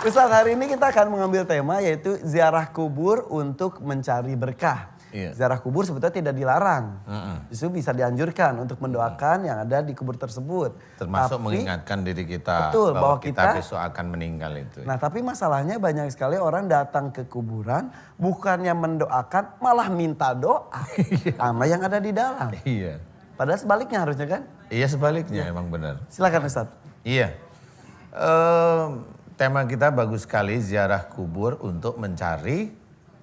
Ustaz, hari ini kita akan mengambil tema yaitu ziarah kubur untuk mencari berkah. Iya. Ziarah kubur sebetulnya tidak dilarang. Justru bisa dianjurkan untuk mendoakan yang ada di kubur tersebut. Termasuk Tapi, mengingatkan diri kita betul, bahwa bahwa kita besok akan meninggal itu. Nah, tapi masalahnya banyak sekali orang datang ke kuburan bukannya mendoakan, malah minta doa sama yang ada di dalam. Iya. Padahal sebaliknya harusnya kan? Iya sebaliknya emang benar. Silakan Ustaz. Iya. Tema kita bagus sekali, ziarah kubur untuk mencari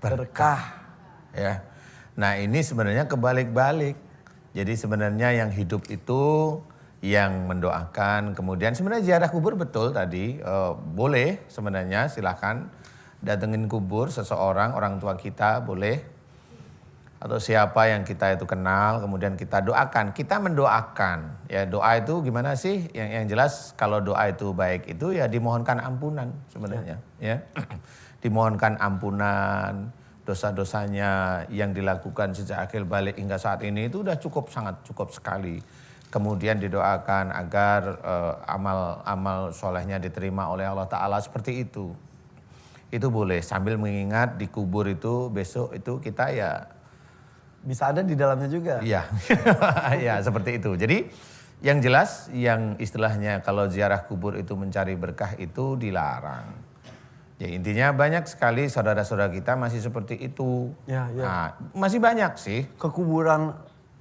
Berkah. ya. Nah ini sebenarnya kebalik-balik. Jadi sebenarnya yang hidup itu yang mendoakan, kemudian sebenarnya ziarah kubur betul tadi, boleh sebenarnya silahkan datengin kubur seseorang, orang tua kita boleh. Atau siapa yang kita itu kenal, kemudian kita doakan. Kita mendoakan, ya doa itu gimana sih? Yang jelas kalau doa itu baik itu ya dimohonkan ampunan sebenarnya. Ya. Dimohonkan ampunan, dosa-dosanya yang dilakukan sejak akhir balik hingga saat ini itu udah sangat cukup sekali. Kemudian didoakan agar amal solehnya diterima oleh Allah Ta'ala seperti itu. Itu boleh sambil mengingat di kubur itu besok itu kita ya Bisa ada di dalamnya juga. iya, ya seperti itu. Jadi yang jelas yang istilahnya kalau ziarah kubur itu mencari berkah itu dilarang. Ya intinya banyak sekali saudara-saudara kita masih seperti itu. Ya. Nah, masih banyak sih. Ke kuburan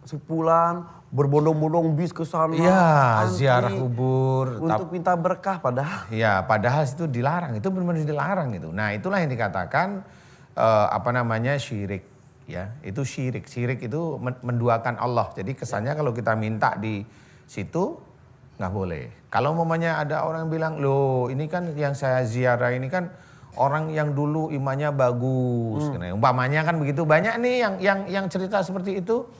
sepulan, berbondong-bondong bis ke sana. Iya, antri ziarah kubur. Untuk minta berkah padahal. Ya, padahal itu dilarang. Itu benar-benar dilarang itu. Nah, itulah yang dikatakan syirik. Ya, itu syirik. Syirik itu menduakan Allah. Jadi kesannya kalau kita minta di situ nggak boleh. Kalau umpamanya ada orang bilang, loh ini kan yang saya ziarah ini kan orang yang dulu imannya bagus. Umpamanya kan begitu, banyak nih yang cerita seperti itu.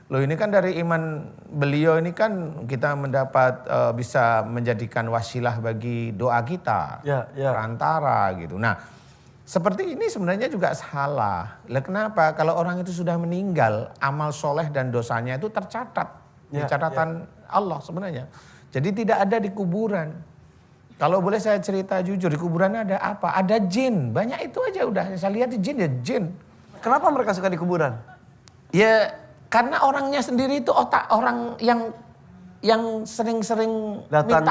Loh ini kan dari iman beliau ini kan kita mendapat bisa menjadikan wasilah bagi doa kita. Ya. Perantara gitu. Nah seperti ini sebenarnya juga salah. Lah kenapa? Kalau orang itu sudah meninggal, amal soleh dan dosanya itu tercatat di catatan Allah sebenarnya. Jadi tidak ada di kuburan. Kalau boleh saya cerita jujur, di kuburan ada apa? Ada jin. Banyak itu aja udah. Saya lihat di jin ya jin. Kenapa mereka suka di kuburan? Ya karena orangnya sendiri itu otak orang yang sering-sering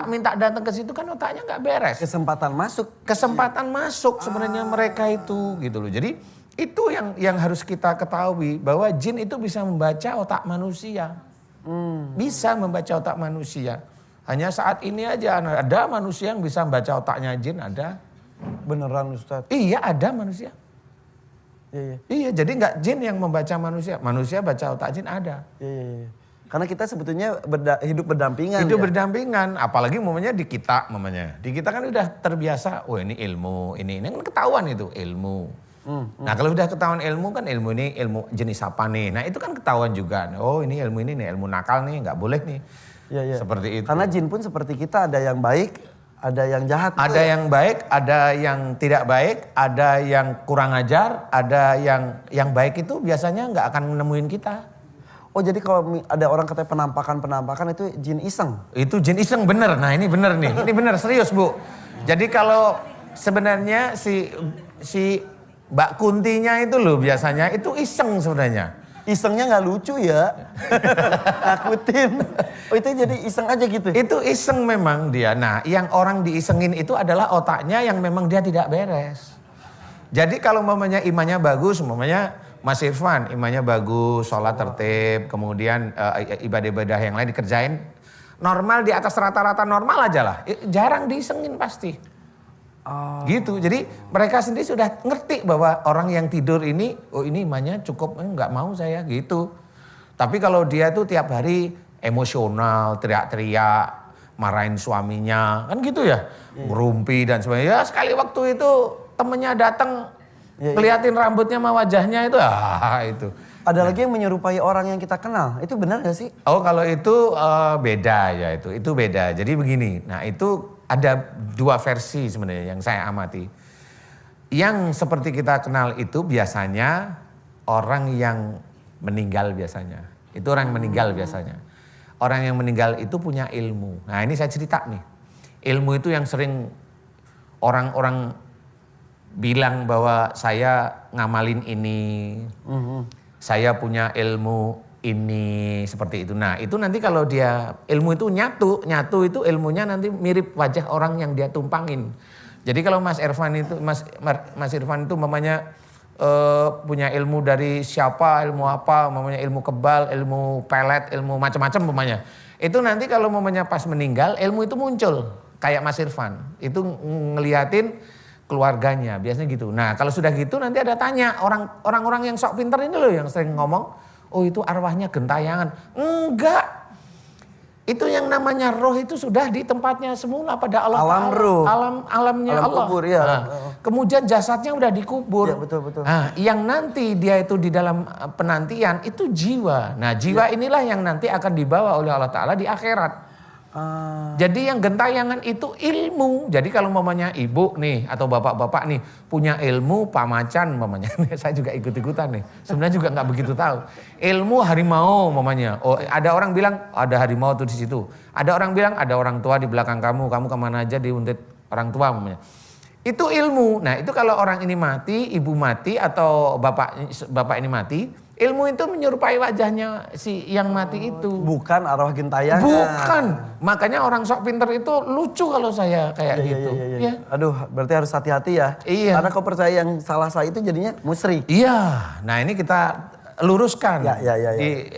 minta datang ke situ kan otaknya nggak beres. Kesempatan masuk sebenarnya mereka itu gitu loh. Jadi itu yang harus kita ketahui bahwa jin itu bisa membaca otak manusia. Bisa membaca otak manusia. Hanya saat ini aja ada manusia yang bisa membaca otaknya jin, ada. Beneran Ustaz? Iya ada manusia. Iya jadi nggak jin yang membaca manusia. Manusia baca otak jin ada. Iya. Karena kita sebetulnya hidup berdampingan. Hidup berdampingan, apalagi momennya di kita momennya. Di kita kan udah terbiasa, oh ini ilmu, ini kan ketahuan itu ilmu. Nah kalau udah ketahuan ilmu kan ilmu ini ilmu jenis apa nih. Nah itu kan ketahuan juga, oh ini nih ilmu nakal nih, nggak boleh nih. Iya. Seperti itu. Karena jin pun seperti kita, ada yang baik, ada yang jahat. Ada yang baik, ada yang tidak baik, ada yang kurang ajar, ada yang baik itu biasanya nggak akan nemuin kita. Oh jadi kalau ada orang katanya penampakan itu jin iseng? Itu jin iseng bener, nah ini bener nih, ini bener serius Bu. Jadi kalau sebenarnya si Mbak Kuntinya itu loh biasanya itu iseng sebenarnya. Isengnya nggak lucu ya, nakutin. Oh itu jadi iseng aja gitu? Itu iseng memang dia, nah yang orang diisengin itu adalah otaknya yang memang dia tidak beres. Jadi kalau mamanya imannya bagus, mamanya Mas Irfan imannya bagus, sholat tertib, kemudian ibadah-ibadah yang lain dikerjain normal di atas rata-rata normal aja lah. Jarang diisengin pasti. Gitu. Jadi mereka sendiri sudah ngerti bahwa orang yang tidur ini, oh ini imannya cukup, nggak mau saya gitu. Tapi kalau dia tuh tiap hari emosional, teriak-teriak, marahin suaminya, kan gitu ya, ngerumpi dan sebagainya. Ya sekali waktu itu temennya datang. Keliatin rambutnya sama wajahnya itu, itu. Ada lagi yang menyerupai orang yang kita kenal, itu benar gak sih? Oh kalau itu beda ya itu beda. Jadi begini, nah itu ada dua versi sebenarnya yang saya amati. Yang seperti kita kenal itu biasanya orang yang meninggal biasanya. Itu orang yang meninggal biasanya. Orang yang meninggal itu punya ilmu. Nah ini saya cerita nih. Ilmu itu yang sering orang-orang bilang bahwa saya ngamalin ini, saya punya ilmu ini, seperti itu. Nah itu nanti kalau dia ilmu itu nyatu itu ilmunya nanti mirip wajah orang yang dia tumpangin. Jadi kalau Mas Irfan itu mamanya punya ilmu dari siapa, ilmu apa, mamanya ilmu kebal, ilmu pelet, ilmu macam-macam mamanya. Itu nanti kalau mamanya pas meninggal ilmu itu muncul kayak Mas Irfan. Itu ngeliatin keluarganya biasanya gitu. Nah kalau sudah gitu nanti ada tanya orang-orang yang sok pinter ini loh yang sering ngomong, oh itu arwahnya gentayangan. Enggak. Itu yang namanya roh itu sudah di tempatnya semula pada Allah Alam Ta'ala. roh. Alamnya Alam Allah. kubur, ya. Nah, kemudian jasadnya udah dikubur. Ya, betul. Nah, yang nanti dia itu di dalam penantian itu jiwa. Nah jiwa inilah yang nanti akan dibawa oleh Allah Ta'ala di akhirat. Jadi yang gentayangan itu ilmu. Jadi kalau mamanya ibu nih atau bapak-bapak nih punya ilmu pamacan mamanya. Saya juga ikut-ikutan nih. Sebenarnya juga nggak begitu tahu. Ilmu harimau mamanya. Oh ada orang bilang ada harimau tuh di situ. Ada orang bilang ada orang tua di belakang kamu kemana aja diuntit orang tua mamanya. Itu ilmu. Nah itu kalau orang ini mati, ibu mati atau bapak ini mati. Ilmu itu menyerupai wajahnya si yang mati itu. Bukan arwah gentayangan. Bukan. Makanya orang sok pinter itu lucu kalau saya kayak gitu. Iya. Aduh, berarti harus hati-hati ya. Iya. Karena kau percaya yang salah itu jadinya musyrik. Iya. Nah ini kita luruskan. Ya. Di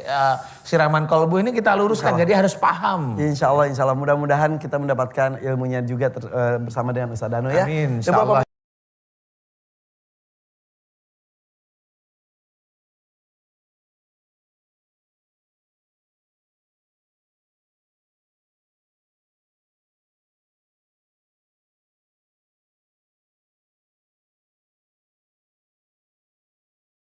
siraman kolbu ini kita luruskan. Jadi harus paham. Insya Allah. Mudah-mudahan kita mendapatkan ilmunya juga bersama dengan Ustaz Danu ya. Amin. Insya Allah.